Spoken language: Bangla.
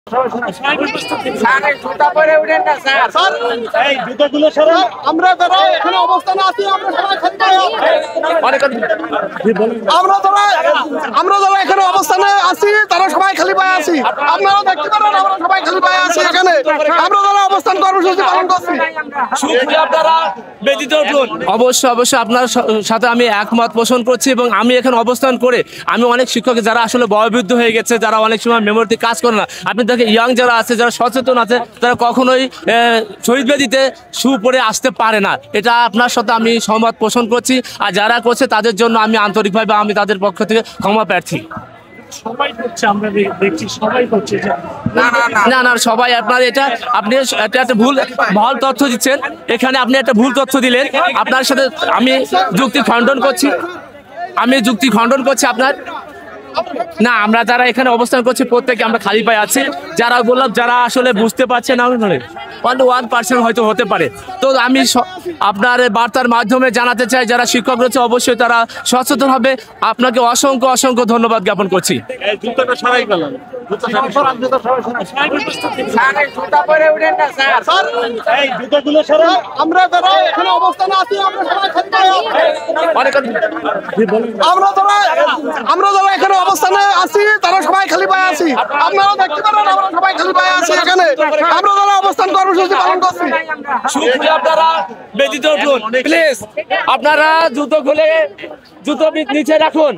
আমরা যারা এখানে অবস্থানে আছি আমরা যারা এখানে অবস্থানে আছি তারা সবাই খালি পায়ে আছি। আপনারা দেখতে পারেন আমরা সবাই খালি পায়ে আছি এখানে। আমরা যারা অবস্থান কর্মসূচি পালন করছি। অবশ্যই আপনার সাথে আমি একমত পোষণ করছি এবং আমি এখানে অবস্থান করে আমি অনেক শিক্ষক যারা আসলে বয়োবৃদ্ধ হয়ে গেছে, যারা অনেক সময় মেমোরিতে কাজ করে না, আপনি দেখেন ইয়াং যারা আছে, যারা সচেতন আছে, তারা কখনোই শহীদ বেদিতে শু পরে আসতে পারে না। এটা আপনার সাথে আমি সহমত পোষণ করছি। আর যারা করছে তাদের জন্য আমি আন্তরিকভাবে আমি তাদের পক্ষ থেকে ক্ষমা প্রার্থী। সবাই করছে, আমরা দেখছি সবাই করছে। না সবাই আপনি একটা ভুল তথ্য দিচ্ছেন। এখানে আপনি একটা ভুল তথ্য দিলেন। আপনার সাথে আমি যুক্তি খণ্ডন করছি আপনার। না, আমরা যারা এখানে অবস্থান করছি প্রত্যেকে আমরা খালি পায়ে আছি। যারা বললাম যারা আসলে বুঝতে পারছে না 1% হয়তো হতে পারে। তো আমি আপনার বার্তার মাধ্যমে জানাতে চাই যারা শিক্ষক রয়েছে অবশ্যই তারা সচেতন হবে। আপনাকে অসংখ্য ধন্যবাদ জ্ঞাপন করছি। আমরা যারা এখানে অবস্থানে আছি আমরা যারা এখানে অবস্থানে আছি তারা সবাই খালি পায়ে আছি। আপনারা দেখতে পারেন আমরা সবাই খালি পায়ে আছি এখানে। আমরা যারা অবস্থান কর্মসূচি পালন করছি। আপনারা বেদিতে উঠুন প্লিজ। আপনারা জুতো খুলে জুতো নিচে রাখুন।